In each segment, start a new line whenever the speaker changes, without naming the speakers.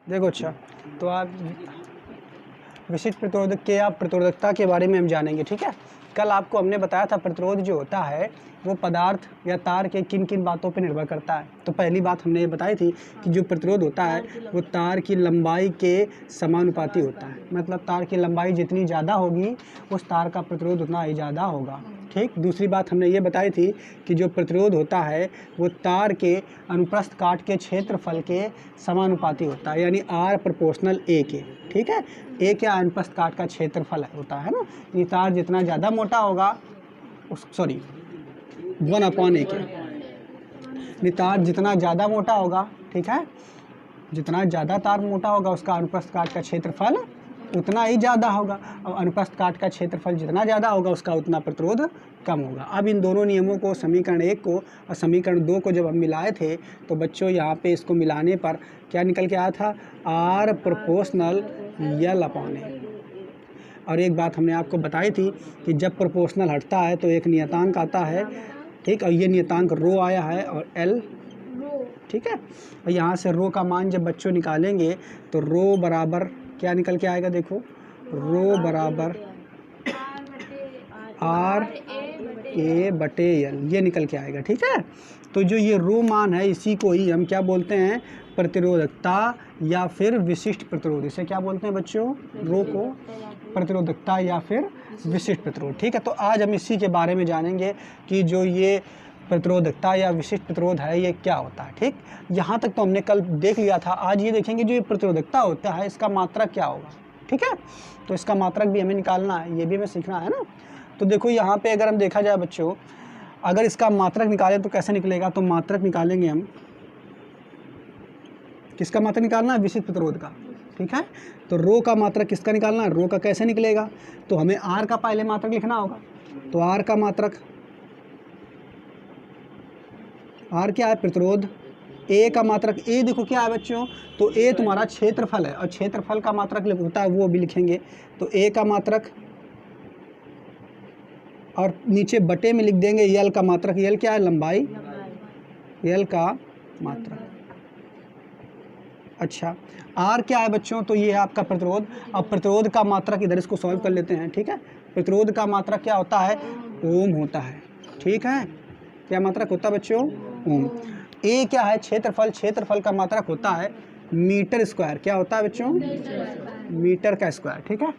देखो अच्छा, तो आप विशिष्ट प्रतिरोधक के या प्रतिरोधकता के बारे में हम जानेंगे, ठीक है। कल आपको हमने बताया था प्रतिरोध जो होता है वो पदार्थ या तार के किन किन बातों पर निर्भर करता है। तो पहली बात हमने ये बताई थी कि जो प्रतिरोध होता है वो तार की लंबाई के समानुपाती होता है, मतलब तार की लंबाई जितनी ज़्यादा होगी उस तार का प्रतिरोध उतना ही ज़्यादा होगा, ठीक। दूसरी बात हमने ये बताई थी कि जो प्रतिरोध होता है वो तार के अनुप्रस्थ काट के क्षेत्रफल के समानुपाती होता है, यानी R प्रोपोर्शनल A के, ठीक है। A क्या अनुप्रस्थ काट का क्षेत्रफल होता है ना, ये तार जितना ज़्यादा मोटा होगा उस 1/A के, तार जितना ज़्यादा मोटा होगा, ठीक है, जितना ज़्यादा तार मोटा होगा उसका अनुप्रस्थ काट का क्षेत्रफल उतना ही ज़्यादा होगा, और अनुप्रस्थ काट का क्षेत्रफल जितना ज़्यादा होगा उसका उतना प्रतिरोध कम होगा। अब इन दोनों नियमों को, समीकरण 1 को और समीकरण 2 को जब हम मिलाए थे तो बच्चों यहाँ पे इसको मिलाने पर क्या निकल के आया था, R प्रोपोर्शनल L/A। और एक बात हमने आपको बताई थी कि जब प्रोपोर्शनल हटता है तो एक नियतांक आता है, ठीक, और ये नियतांक रो आया है और L, ठीक है। और यहाँ से रो का मान जब बच्चों निकालेंगे तो रो बराबर क्या निकल के आएगा, देखो रो बराबर RA/L ये निकल के आएगा, ठीक है। तो जो ये रो मान है इसी को ही हम क्या बोलते हैं, प्रतिरोधकता या फिर विशिष्ट प्रतिरोध। इसे क्या बोलते हैं बच्चों, रो को प्रतिरोधकता या फिर विशिष्ट प्रतिरोध, ठीक है। तो आज हम इसी के बारे में जानेंगे कि जो ये प्रतिरोधकता या विशिष्ट प्रतिरोध है ये क्या होता है, ठीक। यहाँ तक तो हमने कल देख लिया था, आज ये देखेंगे जो ये प्रतिरोधकता होता है इसका मात्रक क्या होगा, ठीक है। तो इसका मात्रक भी हमें निकालना है, ये भी हमें सीखना है ना। तो देखो यहाँ पे अगर हम देखा जाए बच्चों, अगर इसका मात्रक निकालें तो कैसे निकलेगा, तो मात्रक निकालेंगे हम, किसका मात्रक निकालना है, विशिष्ट प्रतिरोध का, ठीक है। तो रो का मात्रक किसका निकालना है, रो का कैसे निकलेगा, तो हमें R का पहले मात्रक लिखना होगा। तो R का मात्रक, R क्या है, प्रतिरोध। A का मात्रक, A देखो क्या है बच्चों, तो A तुम्हारा क्षेत्रफल है और क्षेत्रफल का मात्रक होता है वो भी लिखेंगे। तो A का मात्रक और नीचे बटे में लिख देंगे L का मात्रक। L क्या है, लंबाई, L का मात्रक। अच्छा, R क्या है बच्चों, तो ये है आपका प्रतिरोध। अब प्रतिरोध का मात्रक इधर इसको सॉल्व कर लेते हैं, ठीक है। प्रतिरोध का मात्रक क्या होता है, ओम होता है, ठीक है। क्या मात्रक होता है बच्चों, ओम। A क्या है, क्षेत्रफल, क्षेत्रफल का मात्रक होता है मीटर स्क्वायर। क्या होता है बच्चों, मीटर का स्क्वायर, ठीक है।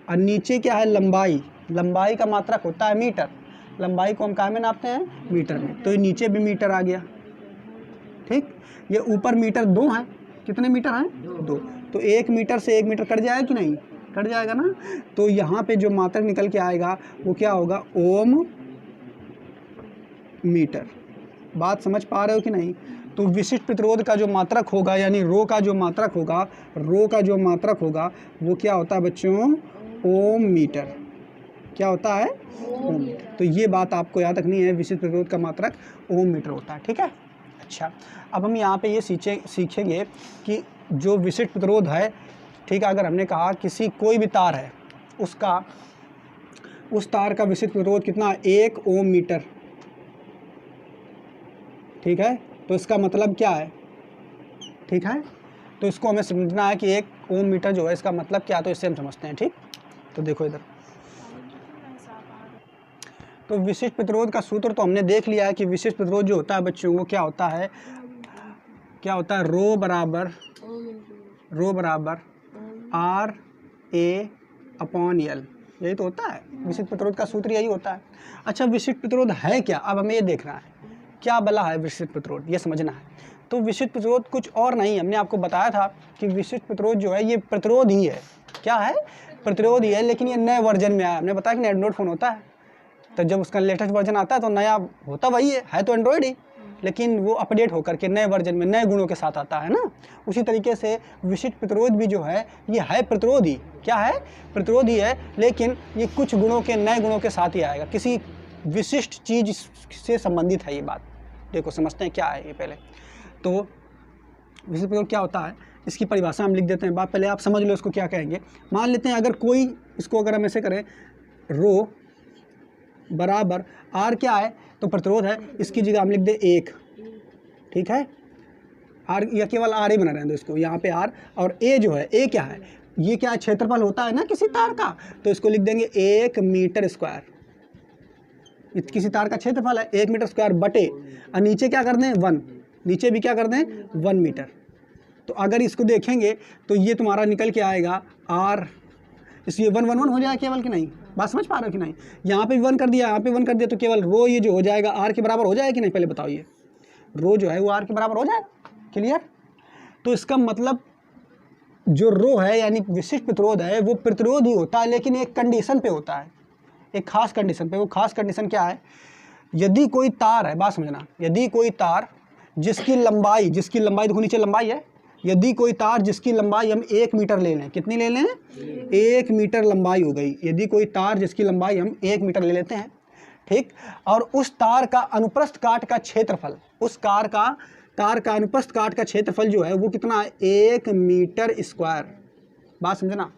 और नीचे क्या है, लंबाई, लंबाई का मात्रक होता है मीटर। लंबाई को हम क्या में नापते हैं, मीटर में। तो ये नीचे भी मीटर आ गया, ठीक। ये ऊपर मीटर 2 है, कितने मीटर हैं, 2। तो 1 मीटर से 1 मीटर कट जाएगा कि नहीं, कट जाएगा ना। तो यहाँ पे जो मात्रक निकल के आएगा वो क्या होगा, ओम मीटर। बात समझ पा रहे हो कि नहीं। तो विशिष्ट प्रतिरोध का जो मात्रक होगा यानी रो का जो मात्रक होगा, रो का जो मात्रक होगा वो क्या होता है बच्चों, ओम मीटर। क्या होता है, ओम। तो ये बात आपको याद रखनी है, विशिष्ट प्रतिरोध का मात्रक ओम मीटर होता है, ठीक है। अच्छा, अब हम यहाँ पे ये सीखेंगे कि जो विशिष्ट प्रतिरोध है, ठीक है, अगर हमने कहा किसी कोई भी तार है उसका, उस तार का विशिष्ट प्रतिरोध कितना, 1 ओम मीटर, ठीक है। तो इसका मतलब क्या है, ठीक है। तो इसको हमें समझना है कि 1 ओम मीटर जो है इसका मतलब क्या है, तो इससे हम समझते हैं, ठीक। तो देखो इधर, तो विशिष्ट प्रतिरोध का सूत्र तो हमने देख लिया है कि विशिष्ट प्रतिरोध जो होता है बच्चों वो क्या होता है, क्या होता है, रो बराबर RA/L, यही तो होता है विशिष्ट प्रतिरोध का सूत्र, यही होता है। अच्छा, विशिष्ट प्रतिरोध है क्या, अब हमें ये देखना है क्या बला है विशिष्ट प्रतिरोध, ये समझना है। तो विशिष्ट प्रतिरोध कुछ और नहीं, हमने आपको बताया था कि विशिष्ट प्रतिरोध जो है ये प्रतिरोध ही है। क्या है, प्रतिरोध ही है, लेकिन ये नए वर्जन में आया। हमने बताया कि एंड्रॉइड फ़ोन होता है, तो जब उसका लेटेस्ट वर्जन आता है तो नया होता वही है तो एंड्रॉइड ही, लेकिन वो अपडेट होकर के नए वर्जन में नए गुणों के साथ आता है ना। उसी तरीके से विशिष्ट प्रतिरोध भी जो है ये है प्रतिरोध ही। क्या है, प्रतिरोध ही है, लेकिन ये कुछ गुणों के, नए गुणों के साथ ही आएगा, किसी विशिष्ट चीज से संबंधित है ये बात। देखो समझते हैं क्या है ये पहले। तो विशिष्ट प्रतिरोध क्या होता है, इसकी परिभाषा हम लिख देते हैं, बात पहले आप समझ लो इसको क्या कहेंगे। मान लेते हैं अगर कोई, इसको अगर हम ऐसे करें, रो बराबर R क्या है, तो प्रतिरोध है, इसकी जगह हम लिख दे 1, ठीक है। आर, या केवल आर ही बना रहने दो इसको, यहाँ पे आर, और ए जो है, ए क्या है, ये क्या है, क्षेत्रफल होता है ना किसी तार का, तो इसको लिख देंगे 1 मीटर स्क्वायर। किसी तार का क्षेत्रफल है 1 मीटर स्क्वायर बटे, और नीचे क्या कर दें 1, नीचे भी क्या कर दें 1 मीटर। तो अगर इसको देखेंगे तो ये तुम्हारा निकल के आएगा आर, इसलिए 1 1 1 हो जाएगा केवल कि नहीं, बात समझ पा रहे हो कि नहीं। यहाँ पे भी 1 कर दिया, यहाँ पे 1 कर दिया, तो केवल रो ये जो हो जाएगा आर के बराबर हो जाएगा कि नहीं, पहले बताओ, ये रो जो है वो आर के बराबर हो जाएगा। क्लियर। तो इसका मतलब जो रो है यानी विशिष्ट प्रतिरोध है वो प्रतिरोध ही होता है, लेकिन एक कंडीशन पे होता है, एक खास कंडीशन पे। वो खास कंडीशन क्या है, यदि कोई तार है, बात समझना, यदि कोई तार जिसकी लंबाई देखो नीचे लंबाई है, यदि कोई तार जिसकी लंबाई हम 1 मीटर ले लें, कितनी ले लें 1 मीटर लंबाई हो गई, यदि कोई तार जिसकी लंबाई हम 1 मीटर ले लेते हैं, ठीक, और उस तार का अनुप्रस्थ काट का क्षेत्रफल, उस तार का अनुप्रस्थ काट का क्षेत्रफल जो है वो कितना है 1 मीटर स्क्वायर। बात समझना,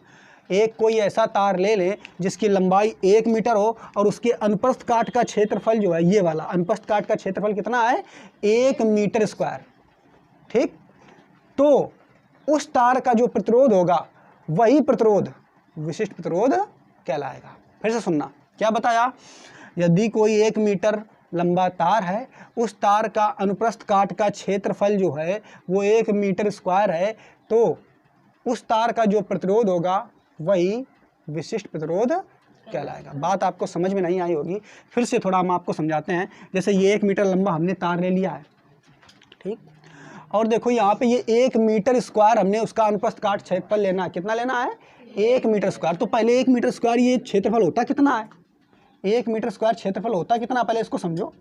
एक कोई ऐसा तार ले लें जिसकी लंबाई 1 मीटर हो और उसके अनुप्रस्थ काट का क्षेत्रफल जो है, ये वाला अनुप्रस्थ काट का क्षेत्रफल कितना है 1 मीटर स्क्वायर, ठीक। तो उस तार का जो प्रतिरोध होगा वही प्रतिरोध विशिष्ट प्रतिरोध कहलाएगा। फिर से सुनना, क्या बताया, यदि कोई 1 मीटर लंबा तार है, उस तार का अनुप्रस्थ काट का क्षेत्रफल जो है वो 1 मीटर स्क्वायर है, तो उस तार का जो प्रतिरोध होगा वही विशिष्ट प्रतिरोध कहलाएगा। बात आपको समझ में नहीं आई होगी, फिर से थोड़ा हम आपको समझाते हैं। जैसे ये 1 मीटर लंबा हमने तार ले लिया है, ठीक, और देखो यहाँ पे ये 1 मीटर स्क्वायर हमने उसका अनुप्रस्थ काट क्षेत्रफल लेना है, कितना लेना है 1 मीटर स्क्वायर। तो पहले 1 मीटर स्क्वायर ये क्षेत्रफल होता कितना है, 1 मीटर स्क्वायर क्षेत्रफल होता कितना, पहले इसको समझो।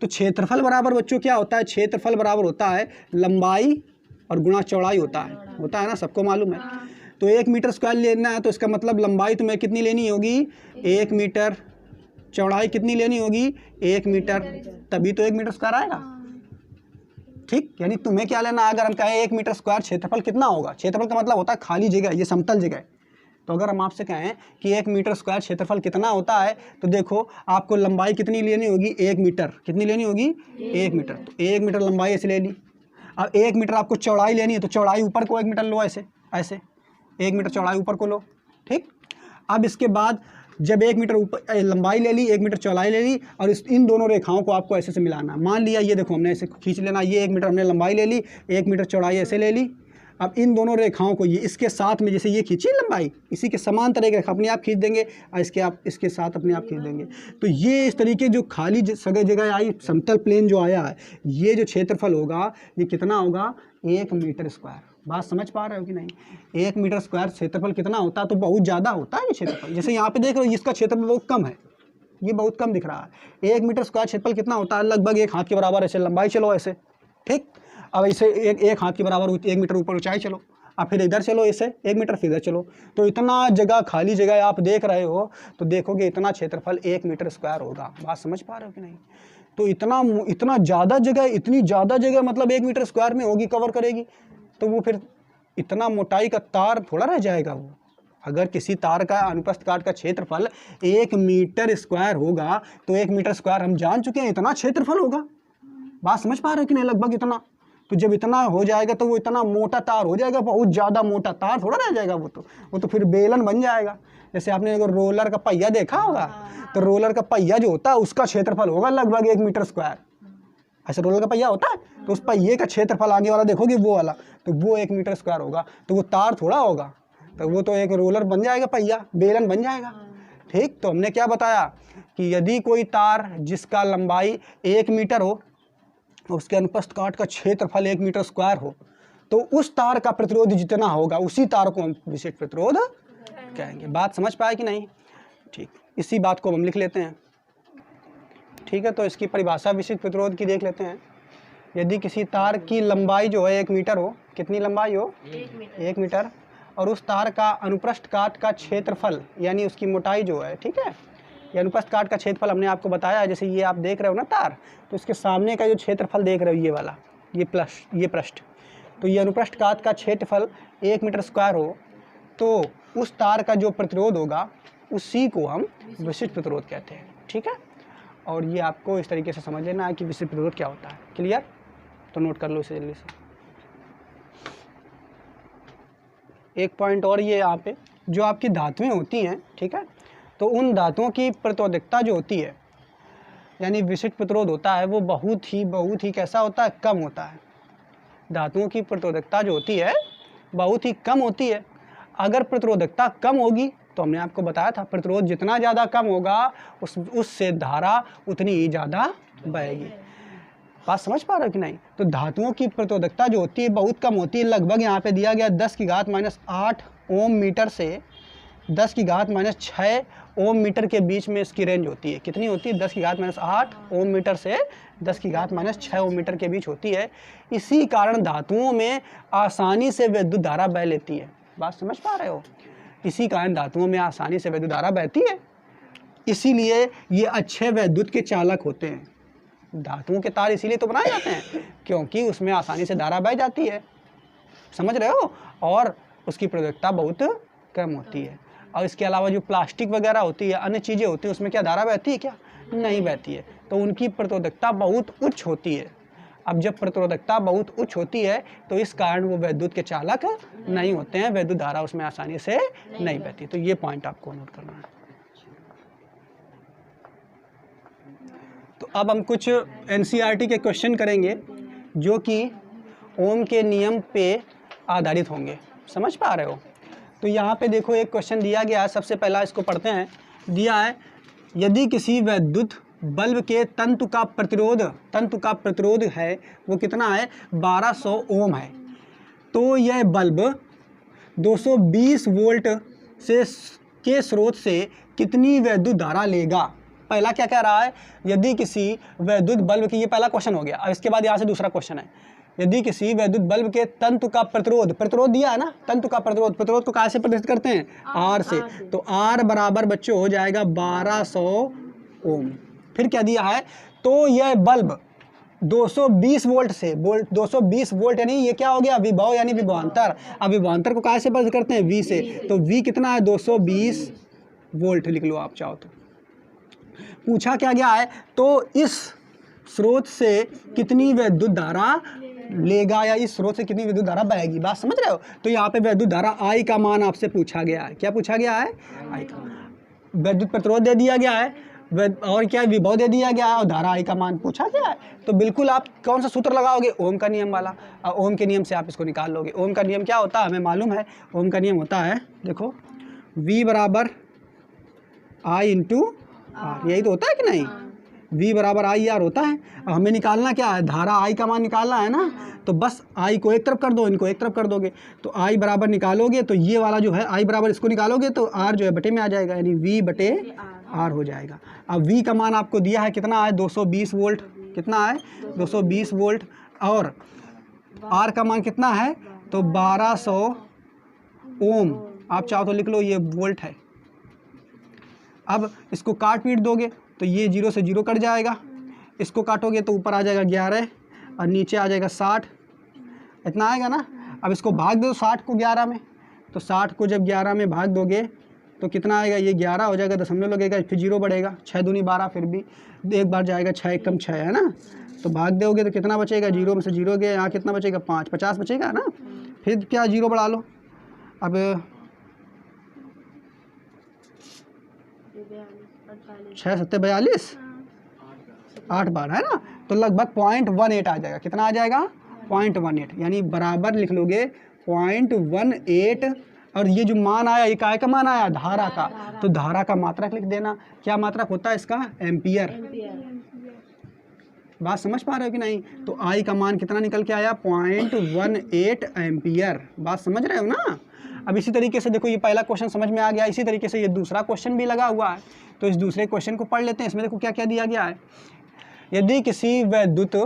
तो क्षेत्रफल बराबर बच्चों क्या होता है, क्षेत्रफल बराबर होता है लंबाई और गुणा चौड़ाई होता है ना, सबको मालूम है। तो 1 मीटर स्क्वायर लेना है तो इसका मतलब लंबाई तुम्हें कितनी लेनी होगी 1 मीटर, चौड़ाई कितनी लेनी होगी 1 मीटर, तभी तो 1 मीटर स्क्वायर आएगा, ठीक। यानी तुम्हें क्या लेना है, अगर हम कहें 1 मीटर स्क्वायर क्षेत्रफल कितना होगा, क्षेत्रफल का मतलब होता है खाली जगह, ये समतल जगह है। तो अगर हम आपसे कहें कि 1 मीटर स्क्वायर क्षेत्रफल कितना होता है, तो देखो आपको लंबाई कितनी लेनी होगी 1 मीटर, कितनी लेनी होगी 1 मीटर, तो 1 मीटर लंबाई ऐसे ले ली। अब 1 मीटर आपको चौड़ाई लेनी है, तो चौड़ाई ऊपर को 1 मीटर लो, ऐसे 1 मीटर चौड़ाई ऊपर को लो, ठीक। अब इसके बाद जब 1 मीटर ऊपर लंबाई ले ली, 1 मीटर चौड़ाई ले ली, और इन दोनों रेखाओं को आपको ऐसे से मिलाना। मान लिया ये देखो हमने ऐसे खींच लेना, ये 1 मीटर हमने लंबाई ले ली, 1 मीटर चौड़ाई ऐसे ले ली। अब इन दोनों रेखाओं को ये इसके साथ में, जैसे ये खींची लंबाई, इसी के समान तरह की रेखा अपने आप खींच देंगे, और इसके साथ अपने आप खींच देंगे। तो ये इस तरीके जो खाली जगह आई, समतल प्लेन जो आया है, ये जो क्षेत्रफल होगा ये कितना होगा 1 मीटर स्क्वायर। बात समझ पा रहे हो कि नहीं, 1 मीटर स्क्वायर क्षेत्रफल कितना होता है, तो बहुत ज़्यादा होता है ये क्षेत्रफल। जैसे यहाँ पे देख रहे हो इसका क्षेत्रफल बहुत कम है, ये बहुत कम दिख रहा है। 1 मीटर स्क्वायर क्षेत्रफल कितना होता है, लगभग 1 हाथ के बराबर ऐसे लंबाई चलो ऐसे, ठीक। अब ऐसे एक हाथ के बराबर 1 मीटर ऊपर ऊंचाई चलो, अब फिर इधर चलो ऐसे 1 मीटर, फिर इधर चलो, तो इतना जगह खाली जगह आप देख रहे हो, तो देखोगे इतना क्षेत्रफल 1 मीटर स्क्वायर होगा। बात समझ पा रहे हो कि नहीं। तो इतना ज़्यादा जगह, इतनी ज़्यादा जगह मतलब 1 मीटर स्क्वायर में होगी, कवर करेगी, तो वो फिर इतना मोटाई का तार थोड़ा रह जाएगा वो। अगर किसी तार का अनुप्रस्थ काट का क्षेत्रफल 1 मीटर स्क्वायर होगा, तो 1 मीटर स्क्वायर हम जान चुके हैं इतना क्षेत्रफल होगा। बात समझ पा रहे हो कि नहीं, लगभग इतना। तो जब इतना हो जाएगा तो वो इतना मोटा तार हो जाएगा, बहुत ज़्यादा मोटा तार थोड़ा रह जाएगा, वो तो फिर बेलन बन जाएगा। जैसे आपने अगर रोलर का पहिया देखा होगा, तो रोलर का पहिया जो होता है उसका क्षेत्रफल होगा लगभग 1 मीटर स्क्वायर। ऐसे रोलर का पहिया होता है, तो उस पहिए का क्षेत्रफल आगे वाला देखोगे वो वाला, तो वो 1 मीटर स्क्वायर होगा। तो वो तार थोड़ा होगा, तो वो तो एक रोलर बन जाएगा, पहिया बेलन बन जाएगा, ठीक। तो हमने क्या बताया कि यदि कोई तार जिसका लंबाई 1 मीटर हो, उसके अनुप्रस्थ काट का क्षेत्रफल 1 मीटर स्क्वायर हो, तो उस तार का प्रतिरोध जितना होगा उसी तार को हम विशिष्ट प्रतिरोध कहेंगे। बात समझ पाए कि नहीं, ठीक। इसी बात को हम लिख लेते हैं, ठीक है। तो इसकी परिभाषा विशिष्ट प्रतिरोध की देख लेते हैं। यदि किसी तार की लंबाई जो है 1 मीटर हो, कितनी लंबाई हो 1 मीटर, और उस तार का अनुप्रस्थ काट का क्षेत्रफल यानी उसकी मोटाई जो है, ठीक है, ये अनुप्रस्थ काट का क्षेत्रफल हमने आपको बताया। जैसे ये आप देख रहे हो ना तार, तो इसके सामने का जो क्षेत्रफल देख रहे हो ये वाला, ये पृष्ठ, तो ये अनुप्रस्थ काट का क्षेत्रफल 1 मीटर स्क्वायर हो, तो उस तार का जो प्रतिरोध होगा उसी को हम विशिष्ट प्रतिरोध कहते हैं, ठीक है। और ये आपको इस तरीके से समझ लेना है कि विशिष्ट प्रतिरोध क्या होता है। क्लियर, तो नोट कर लो इसे जल्दी से। एक पॉइंट और ये यहाँ पे, जो आपकी धातुएं होती हैं, ठीक है, तो उन धातुओं की प्रतिरोधकता जो होती है, यानी विशिष्ट प्रतिरोध होता है, वो बहुत ही कैसा होता है, कम होता है। धातुओं की प्रतिरोधकता जो होती है बहुत ही कम होती है। अगर प्रतिरोधकता कम होगी तो हमने आपको बताया था, प्रतिरोध जितना ज़्यादा कम होगा उससे धारा उतनी ही ज़्यादा बहेगी। बात समझ पा रहे हो कि नहीं? तो धातुओं की प्रतिरोधकता जो होती है बहुत कम होती है, लगभग यहाँ पे दिया गया 10⁻⁸ ओम मीटर से 10⁻⁶ ओम मीटर के बीच में इसकी रेंज होती है। कितनी होती है? 10⁻⁸ ओम मीटर से 10⁻�6 ओम मीटर के बीच होती है। इसी कारण धातुओं में आसानी से विद्युत धारा बह लेती है। बात समझ पा रहे हो? इसी कारण धातुओं में आसानी से विद्युत धारा बहती है, इसीलिए ये अच्छे विद्युत के चालक होते हैं। धातुओं के तार इसीलिए तो बनाए जाते हैं क्योंकि उसमें आसानी से धारा बह जाती है, समझ रहे हो, और उसकी प्रतिरोधकता बहुत कम होती है। और इसके अलावा जो प्लास्टिक वगैरह होती है, अन्य चीज़ें होती हैं, उसमें क्या धारा बहती है? क्या नहीं बहती है, तो उनकी प्रतिरोधकता बहुत उच्च होती है। अब जब प्रतिरोधकता बहुत उच्च होती है तो इस कारण वो विद्युत के चालक नहीं होते हैं, विद्युत धारा उसमें आसानी से नहीं बहती। तो ये पॉइंट आपको नोट करना है। तो अब हम कुछ एनसीईआरटी के क्वेश्चन करेंगे जो कि ओम के नियम पे आधारित होंगे, समझ पा रहे हो? तो यहाँ पे देखो एक क्वेश्चन दिया गया है, सबसे पहला इसको पढ़ते हैं। दिया है, यदि किसी विद्युत बल्ब के तंतु का प्रतिरोध है वो कितना है? 1200 ओम है, तो यह बल्ब 220 वोल्ट के स्रोत से कितनी विद्युत धारा लेगा? पहला क्या कह रहा है? यदि किसी विद्युत बल्ब की, ये पहला क्वेश्चन हो गया। अब इसके बाद यहाँ से दूसरा क्वेश्चन है, यदि किसी विद्युत बल्ब के तंतु का प्रतिरोध दिया है ना, तंतु का प्रतिरोध को कैसे प्रदर्शित करते हैं? आर से। तो आर बराबर बच्चों हो जाएगा 1200 ओम। फिर क्या दिया है? तो यह बल्ब 220 वोल्ट से 220 वोल्ट यानी ये क्या हो गया? विभव यानी विभवांतर। अब विभवांतर को कैसे प्रदर्शित करते हैं? वी से। तो वी कितना है? 220 वोल्ट लिख लो आप चाहो तो। पूछा क्या गया है? तो इस स्रोत से कितनी विद्युत धारा लेगा, या इस स्रोत से कितनी विद्युत धारा बहेगी? बात समझ रहे हो? तो यहाँ पे विद्युत धारा आई का मान आपसे पूछा गया है। क्या पूछा गया है? आई का मान। विद्युत प्रतिरोध दे दिया गया है, और क्या विभव दे दिया गया है, और धारा आई का मान पूछा गया है। तो बिल्कुल आप कौन सा सूत्र लगाओगे? ओम का नियम वाला। और ओम के नियम से आप इसको निकाल लोगे। ओम का नियम क्या होता है? हमें मालूम है। ओम का नियम होता है, देखो, V बराबर I इंटू आर। यही तो होता है कि नहीं? V बराबर आई आर होता है। अब हमें निकालना क्या है? धारा I का मान निकालना है ना, तो बस I को एक तरफ कर दो, इनको एक तरफ कर दोगे, तो I बराबर निकालोगे तो ये वाला जो है I बराबर इसको निकालोगे तो R जो है बटे में आ जाएगा, यानी V बटे R हो जाएगा। अब V का मान आपको दिया है, कितना है? 220 वोल्ट। कितना है? 220 वोल्ट। और R का मान कितना है? तो 1200 ओम। आप चाहो तो लिख लो, ये वोल्ट है। अब इसको काट पीट दोगे तो ये 0 से 0 कट जाएगा, इसको काटोगे तो ऊपर आ जाएगा 11 और नीचे आ जाएगा 60, इतना आएगा ना। अब इसको भाग दो 60 को 11 में, तो 60 को जब 11 में भाग दोगे तो कितना आएगा? ये 11 हो जाएगा, दशमलव लगेगा, फिर 0 बढ़ेगा, 6 दूनी 12, फिर भी एक बार जाएगा, 6 एकम 6 है ना। तो भाग दोगे तो कितना बचेगा? 0 में से 0 गया, यहाँ कितना बचेगा? 5, 50 बचेगा ना। फिर क्या 0 बढ़ा लो, अब 6 7 42, 8 बार है ना, तो लगभग 0.18 आ जाएगा। कितना आ जाएगा? 0.18, यानी बराबर लिख लोगे 0.18। और ये जो मान आया, ये काय का मान आया? धारा का। तो धारा का मात्रक लिख देना। क्या मात्रक होता है इसका? एम्पियर। बात समझ पा रहे हो कि नहीं? तो आई का मान कितना निकल के आया? 0.18 एम्पियर। बात समझ रहे हो ना? अब इसी तरीके से देखो, ये पहला क्वेश्चन समझ में आ गया। इसी तरीके से ये दूसरा क्वेश्चन भी लगा हुआ है, तो इस दूसरे क्वेश्चन को पढ़ लेते हैं। इसमें देखो क्या क्या दिया गया है। यदि किसी विद्युत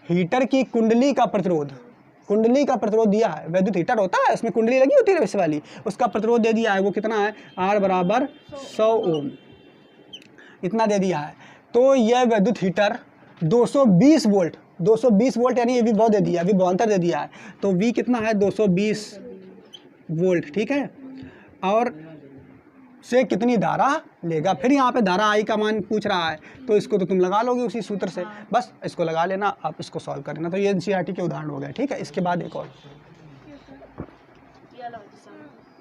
हीटर की कुंडली का प्रतिरोध दिया है, विद्युत हीटर होता है, उसमें कुंडली लगी होती है वैसे वाली, उसका प्रतिरोध दे दिया है, वो कितना है? R बराबर 100 ओम, इतना दे दिया है। तो यह विद्युत हीटर 220 वोल्ट यानी ये विभव दे दिया, विभवांतर दे दिया है। तो V कितना है? 220 वोल्ट, ठीक है। और से कितनी धारा लेगा? फिर यहाँ पे धारा आई का मान पूछ रहा है, तो इसको तो तुम लगा लोगे उसी सूत्र से, बस इसको लगा लेना, आप इसको सॉल्व कर लेना। तो ये एनसीईआरटी के उदाहरण हो गए, ठीक है। इसके बाद एक और,
चलो जी,